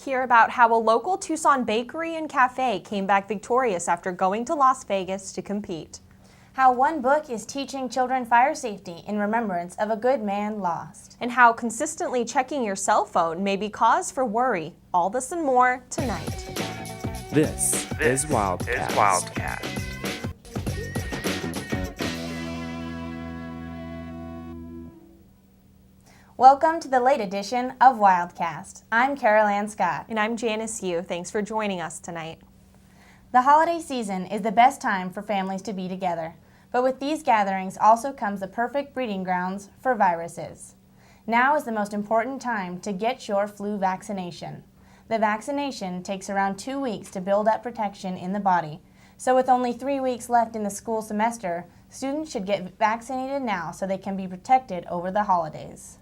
Hear about how a local Tucson bakery and cafe came back victorious after going to Las Vegas to compete. How one book is teaching children fire safety in remembrance of a good man lost. And how consistently checking your cell phone may be cause for worry. All this and more tonight. This is Wildcast. Welcome to the late edition of Wildcast. I'm Carol Ann Scott. And I'm Janice Yu. Thanks for joining us tonight. The holiday season is the best time for families to be together. But with these gatherings also comes the perfect breeding grounds for viruses. Now is the most important time to get your flu vaccination. The vaccination takes around 2 weeks to build up protection in the body. So with only 3 weeks left in the school semester, students should get vaccinated now so they can be protected over the holidays.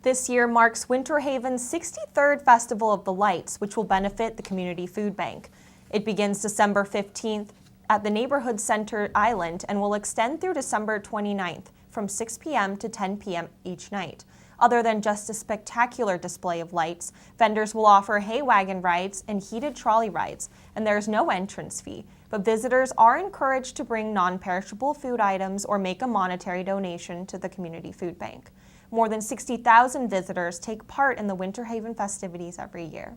This year marks Winter Haven's 63rd Festival of the Lights, which will benefit the Community Food Bank. It begins December 15th at the Neighborhood Center Island and will extend through December 29th from 6 p.m. to 10 p.m. each night. Other than just a spectacular display of lights, vendors will offer hay wagon rides and heated trolley rides, and there is no entrance fee. But visitors are encouraged to bring non-perishable food items or make a monetary donation to the Community Food Bank. More than 60,000 visitors take part in the Winter Haven festivities every year.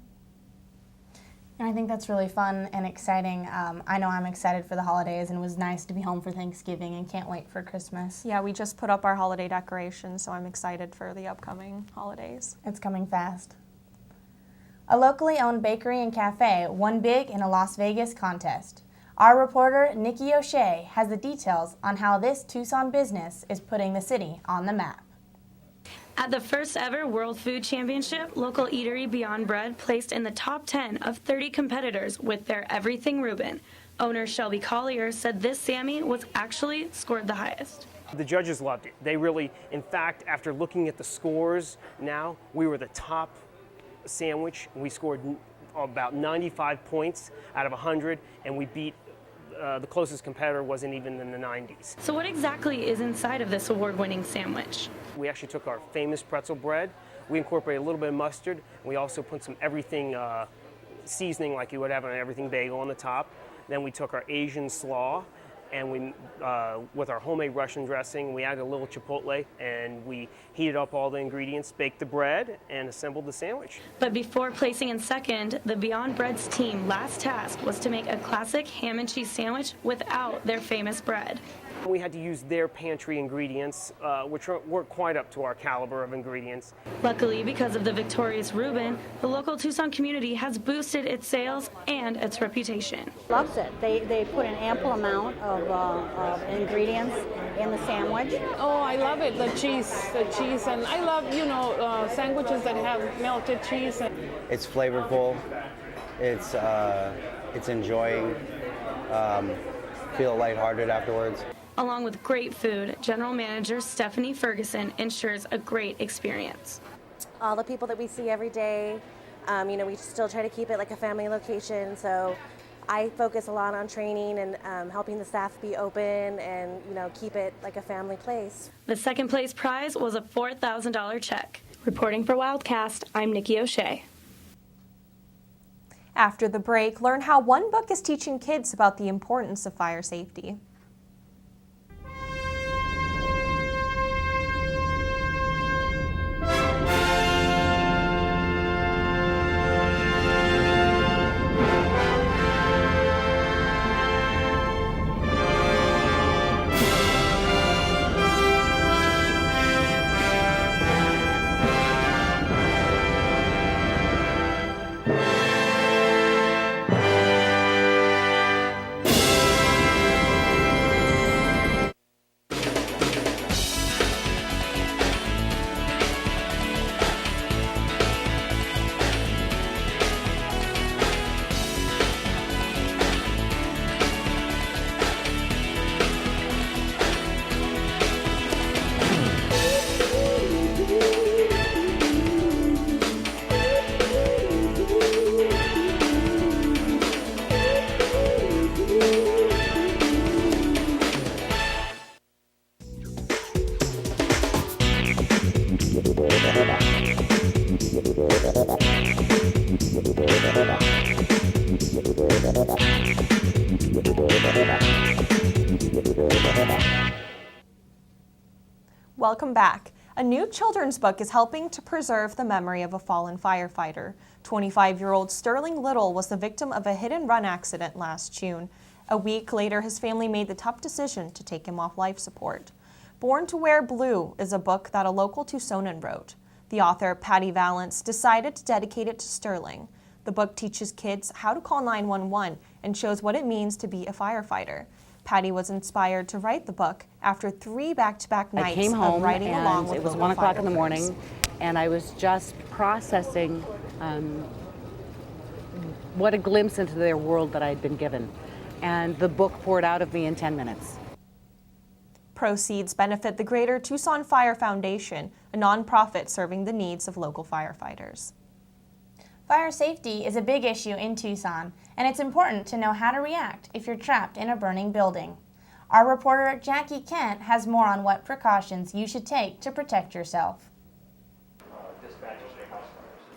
And I think that's really fun and exciting. I know I'm excited for the holidays, and it was nice to be home for Thanksgiving and can't wait for Christmas. Yeah, we just put up our holiday decorations, so I'm excited for the upcoming holidays. It's coming fast. A locally owned bakery and cafe won big in a Las Vegas contest. Our reporter, Nikki O'Shea, has the details on how this Tucson business is putting the city on the map. At the first ever World Food Championship, local eatery Beyond Bread placed in the top 10 of 30 competitors with their Everything Reuben. Owner Shelby Collier said this Sammy was actually scored the highest. The judges loved it. They really, in fact, after looking at the scores now, we were the top sandwich. We scored about 95 points out of 100, and we beat the closest competitor wasn't even in the 90s. So what exactly is inside of this award-winning sandwich? We actually took our famous pretzel bread, we incorporated a little bit of mustard, and we also put some everything seasoning like you would have on an everything bagel on the top. Then we took our Asian slaw, and we, with our homemade Russian dressing, we added a little chipotle, and we heated up all the ingredients, baked the bread, and assembled the sandwich. But before placing in second, the Beyond Bread's team last task was to make a classic ham and cheese sandwich without their famous bread. We had to use their pantry ingredients, which weren't quite up to our caliber of ingredients. Luckily, because of the victorious Reuben, the local Tucson community has boosted its sales and its reputation. Loves it. They put an ample amount of ingredients in the sandwich. Oh, I love it, the cheese, and I love, sandwiches that have melted cheese. It's flavorful, it's enjoying, feel lighthearted afterwards. Along with great food, General Manager Stephanie Ferguson ensures a great experience. All the people that we see every day, we still try to keep it like a family location, so I focus a lot on training and helping the staff be open and, keep it like a family place. The second place prize was a $4,000 check. Reporting for Wildcast, I'm Nikki O'Shea. After the break, learn how one book is teaching kids about the importance of fire safety. Welcome back. A new children's book is helping to preserve the memory of a fallen firefighter. 25-year-old Sterling Little was the victim of a hit-and-run accident last June. A week later, his family made the tough decision to take him off life support. Born to Wear Blue is a book that a local Tucsonan wrote. The author, Patty Valance, decided to dedicate it to Sterling. The book teaches kids how to call 911 and shows what it means to be a firefighter. Patty was inspired to write the book after 3 back-to-back nights I came home of writing along and with it was local 1 o'clock in the firefighters. morning, and I was just processing what a glimpse into their world that I had been given. And the book poured out of me in 10 minutes. Proceeds benefit the Greater Tucson Fire Foundation, a nonprofit serving the needs of local firefighters. Fire safety is a big issue in Tucson, and it's important to know how to react if you're trapped in a burning building. Our reporter Jackie Kent has more on what precautions you should take to protect yourself.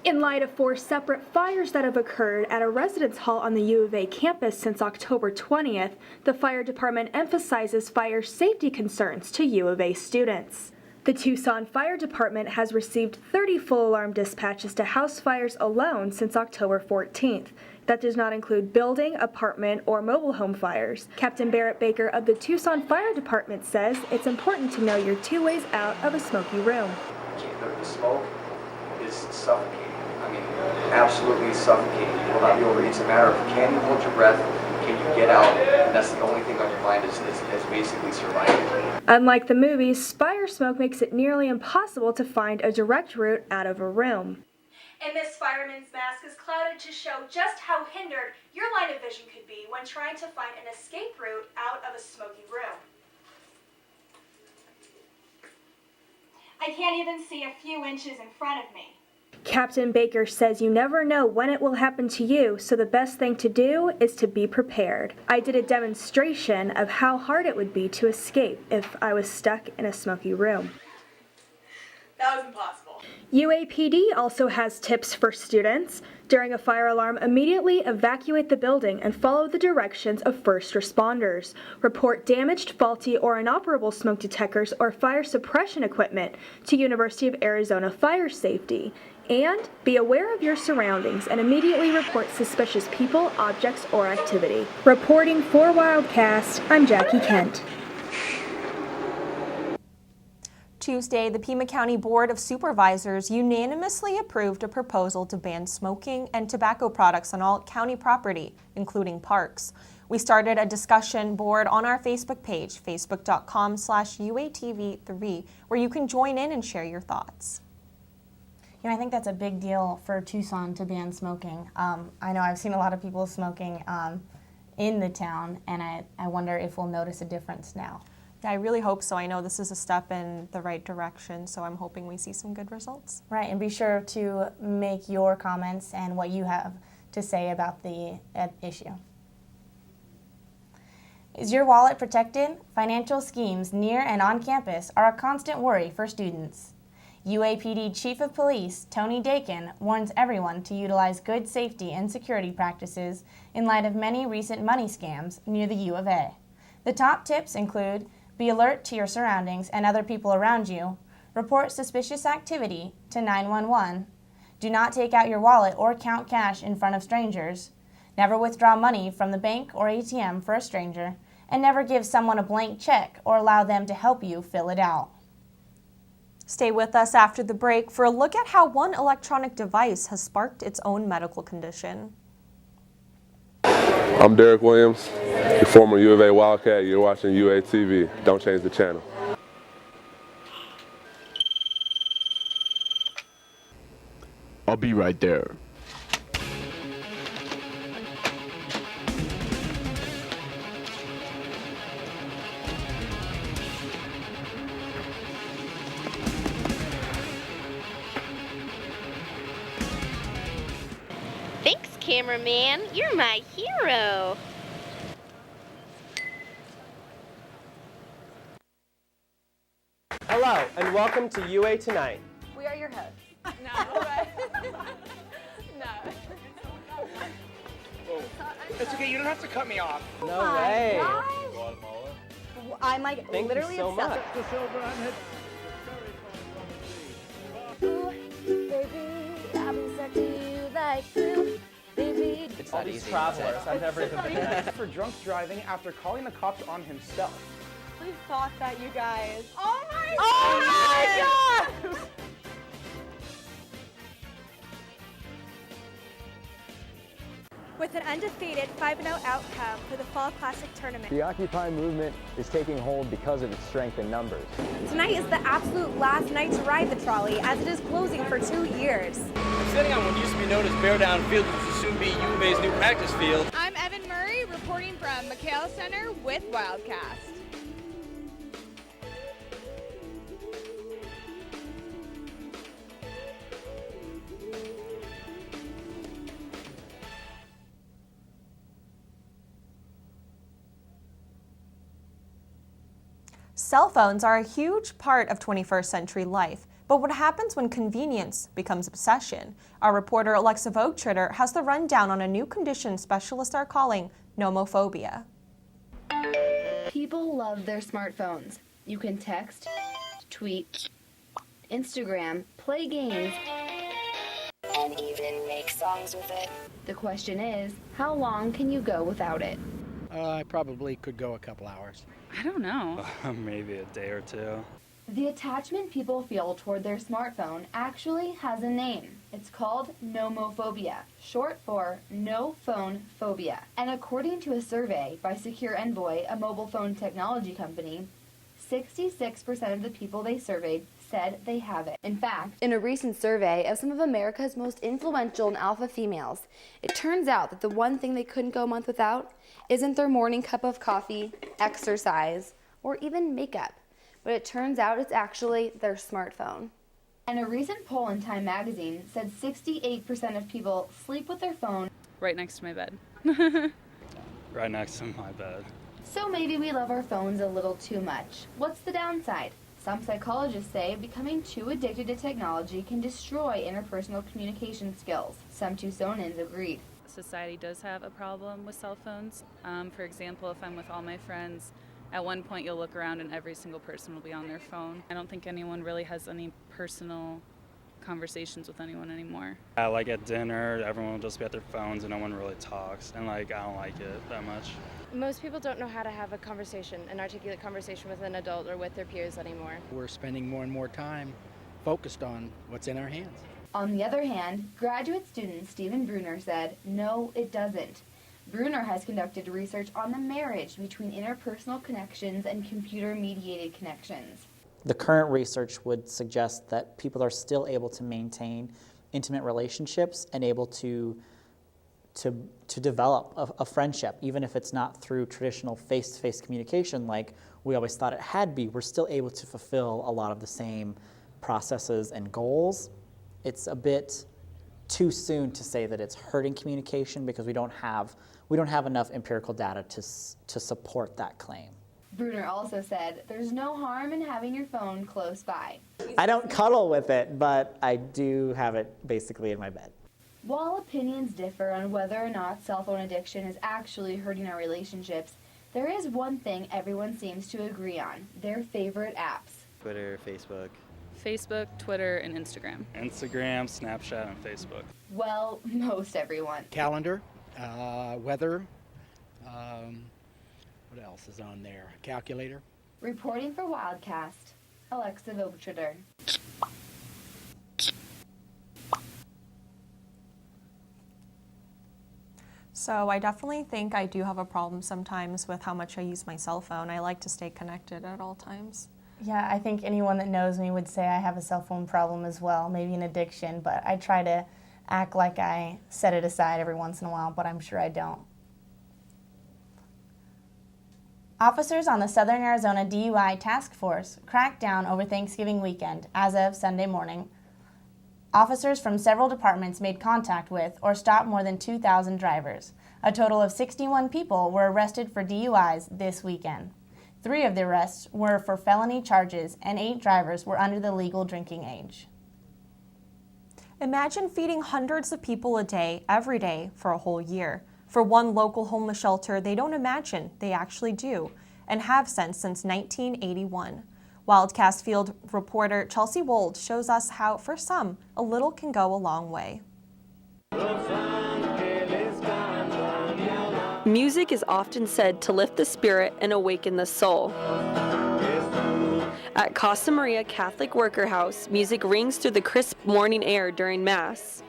In light of 4 separate fires that have occurred at a residence hall on the U of A campus since October 20th, the fire department emphasizes fire safety concerns to U of A students. The Tucson Fire Department has received 30 full alarm dispatches to house fires alone since October 14th. That does not include building, apartment, or mobile home fires. Captain Barrett Baker of the Tucson Fire Department says it's important to know you're 2 ways out of a smoky room. The smoke is suffocating. I mean, absolutely suffocating. You will not be able to breathe. It's a matter of can you hold your breath, can you get out, and that's the only thing on your mind is basically surviving. Unlike the movies, fire smoke makes it nearly impossible to find a direct route out of a room. And this fireman's mask is clouded to show just how hindered your line of vision could be when trying to find an escape route out of a smoky room. I can't even see a few inches in front of me. Captain Baker says you never know when it will happen to you, so the best thing to do is to be prepared. I did a demonstration of how hard it would be to escape if I was stuck in a smoky room. That was impossible. UAPD also has tips for students. During a fire alarm, immediately evacuate the building and follow the directions of first responders. Report damaged, faulty, or inoperable smoke detectors or fire suppression equipment to University of Arizona Fire Safety. And be aware of your surroundings and immediately report suspicious people, objects, or activity. Reporting for Wildcast, I'm Jackie Kent. Tuesday, the Pima County Board of Supervisors unanimously approved a proposal to ban smoking and tobacco products on all county property, including parks. We started a discussion board on our Facebook page, facebook.com/UATV3, where you can join in and share your thoughts. You know, I think that's a big deal for Tucson to ban smoking. I know I've seen a lot of people smoking in the town, and I wonder if we'll notice a difference now. Yeah, I really hope so. I know this is a step in the right direction, so I'm hoping we see some good results. Right, and be sure to make your comments and what you have to say about the issue. Is your wallet protected? Financial schemes near and on campus are a constant worry for students. UAPD Chief of Police Tony Dakin warns everyone to utilize good safety and security practices in light of many recent money scams near the U of A. The top tips include: be alert to your surroundings and other people around you, report suspicious activity to 911, do not take out your wallet or count cash in front of strangers, never withdraw money from the bank or ATM for a stranger, and never give someone a blank check or allow them to help you fill it out. Stay with us after the break for a look at how one electronic device has sparked its own medical condition. I'm Derek Williams, your former U of A Wildcat. You're watching UATV. Don't change the channel. I'll be right there. Thanks, cameraman. You're my hero. Hello, and welcome to UA Tonight. We are your hosts. It's okay, you don't have to cut me off. No way. I'm like Thank literally you so obsessed. much. Baby, I'll be such to you like you, baby. It's all these travelers. I've never even been there. For drunk driving after calling the cops on himself. We thought that, you guys. Oh my God! With an undefeated 5-0 outcome for the Fall Classic Tournament. The Occupy movement is taking hold because of its strength in numbers. Tonight is the absolute last night to ride the trolley, as it is closing for 2 years. I'm sitting on what used to be known as Bear Down Field, which will soon be U of A's new practice field. I'm Evan Murray, reporting from McHale Center with Wildcast. Cell phones are a huge part of 21st century life, but what happens when convenience becomes obsession? Our reporter Alexa Vogt-Tritter has the rundown on a new condition specialists are calling nomophobia. People love their smartphones. You can text, tweet, Instagram, play games, and even make songs with it. The question is, how long can you go without it? I probably could go a couple hours. I don't know. Maybe a day or two. The attachment people feel toward their smartphone actually has a name. It's called nomophobia, short for no phone phobia. And according to a survey by Secure Envoy, a mobile phone technology company, 66% of the people they surveyed said they have it. In fact, in a recent survey of some of America's most influential and alpha females, it turns out that the one thing they couldn't go a month without isn't their morning cup of coffee, exercise, or even makeup. But it turns out it's actually their smartphone. And a recent poll in Time magazine said 68% of people sleep with their phone right next to my bed. Right next to my bed. So maybe we love our phones a little too much. What's the downside? Some psychologists say becoming too addicted to technology can destroy interpersonal communication skills. Some Tucsonans agreed. Society does have a problem with cell phones. For example, if I'm with all my friends, at one point you'll look around and every single person will be on their phone. I don't think anyone really has any personal conversations with anyone anymore. Like at dinner, everyone will just be at their phones and no one really talks. And I don't like it that much. Most people don't know how to have a conversation, an articulate conversation with an adult or with their peers anymore. We're spending more and more time focused on what's in our hands. On the other hand, graduate student Stephen Bruner said, no, it doesn't. Bruner has conducted research on the marriage between interpersonal connections and computer-mediated connections. The current research would suggest that people are still able to maintain intimate relationships and able to develop a friendship, even if it's not through traditional face-to-face communication like we always thought it had be. We're still able to fulfill a lot of the same processes and goals. It's a bit too soon to say that it's hurting communication because we don't have enough empirical data to support that claim. Bruner also said, there's no harm in having your phone close by. I don't cuddle with it, but I do have it basically in my bed. While opinions differ on whether or not cell phone addiction is actually hurting our relationships, there is one thing everyone seems to agree on, their favorite apps. Twitter, Facebook. Facebook, Twitter, and Instagram. Instagram, Snapchat, and Facebook. Well, most everyone. Calendar, weather, what else is on there? Calculator. Reporting for Wildcast, Alexa Vogt-Tritter. So I definitely think I do have a problem sometimes with how much I use my cell phone. I like to stay connected at all times. Yeah, I think anyone that knows me would say I have a cell phone problem as well, maybe an addiction, but I try to act like I set it aside every once in a while, but I'm sure I don't. Officers on the Southern Arizona DUI Task Force cracked down over Thanksgiving weekend as of Sunday morning. Officers from several departments made contact with or stopped more than 2,000 drivers. A total of 61 people were arrested for DUIs this weekend. 3 of the arrests were for felony charges, and 8 drivers were under the legal drinking age. Imagine feeding hundreds of people a day, every day, for a whole year. For one local homeless shelter, they don't imagine they actually do, and have since 1981. Wildcast field reporter Chelsea Wold shows us how, for some, a little can go a long way. Music is often said to lift the spirit and awaken the soul. At Casa Maria Catholic Worker House, music rings through the crisp morning air during Mass.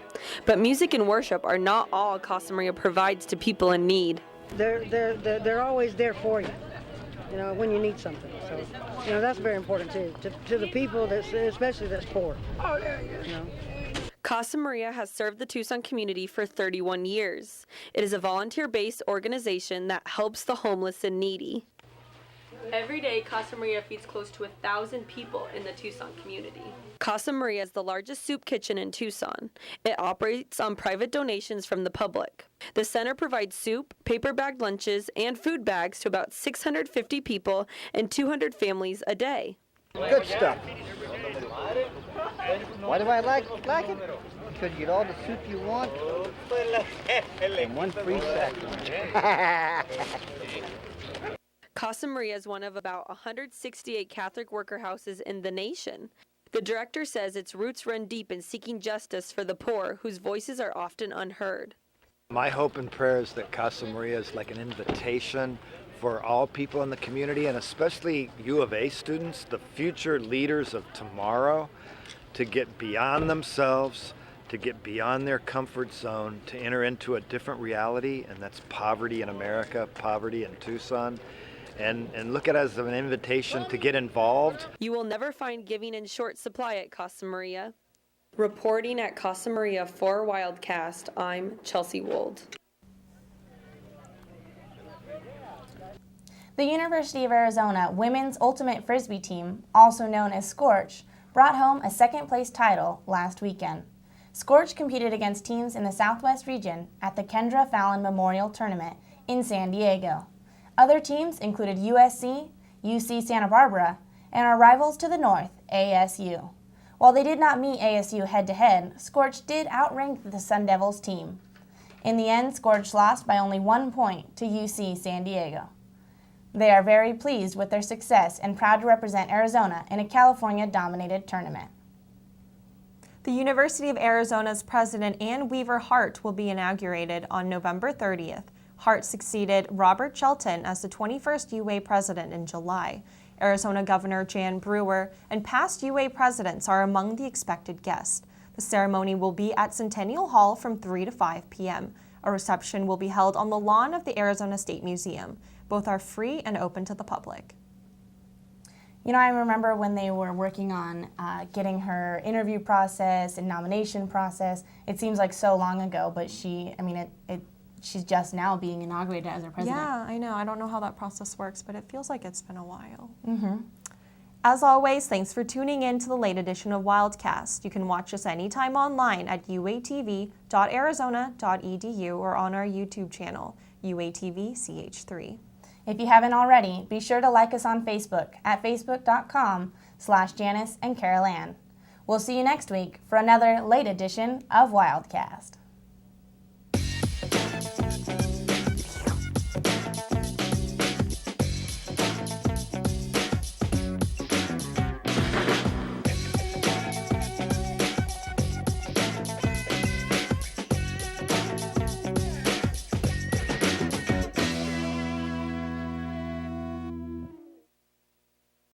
But music and worship are not all Casa Maria provides to people in need. They're always there for you, when you need something. So, that's very important too, to the people, especially that's poor. Casa Maria has served the Tucson community for 31 years. It is a volunteer-based organization that helps the homeless and needy. Every day, Casa Maria feeds close to 1,000 people in the Tucson community. Casa Maria is the largest soup kitchen in Tucson. It operates on private donations from the public. The center provides soup, paper-bagged lunches, and food bags to about 650 people and 200 families a day. Good stuff. Why do I like it? Because you get all the soup you want and one free sack. Casa Maria is one of about 168 Catholic worker houses in the nation. The director says its roots run deep in seeking justice for the poor, whose voices are often unheard. My hope and prayer is that Casa Maria is like an invitation for all people in the community, and especially U of A students, the future leaders of tomorrow, to get beyond themselves, to get beyond their comfort zone, to enter into a different reality, and that's poverty in America, poverty in Tucson. And look at it as an invitation to get involved. You will never find giving in short supply at Casa Maria. Reporting at Casa Maria for Wildcast, I'm Chelsea Wold. The University of Arizona women's ultimate frisbee team, also known as Scorch, brought home a second-place title last weekend. Scorch competed against teams in the Southwest region at the Kendra Fallon Memorial Tournament in San Diego. Other teams included USC, UC Santa Barbara, and our rivals to the north, ASU. While they did not meet ASU head-to-head, Scorch did outrank the Sun Devils team. In the end, Scorch lost by only 1 point to UC San Diego. They are very pleased with their success and proud to represent Arizona in a California-dominated tournament. The University of Arizona's president, Ann Weaver Hart, will be inaugurated on November 30th. Hart succeeded Robert Shelton as the 21st UA president in July. Arizona Governor Jan Brewer and past UA presidents are among the expected guests. The ceremony will be at Centennial Hall from 3 to 5 p.m. A reception will be held on the lawn of the Arizona State Museum. Both are free and open to the public. I remember when they were working on getting her interview process and nomination process. It seems like so long ago, but she's just now being inaugurated as our president. Yeah, I know. I don't know how that process works, but it feels like it's been a while. Mm-hmm. As always, thanks for tuning in to the late edition of Wildcast. You can watch us anytime online at uatv.arizona.edu or on our YouTube channel, UATV-CH3. If you haven't already, be sure to like us on Facebook at facebook.com/Janice and Carol Ann. We'll see you next week for another late edition of Wildcast.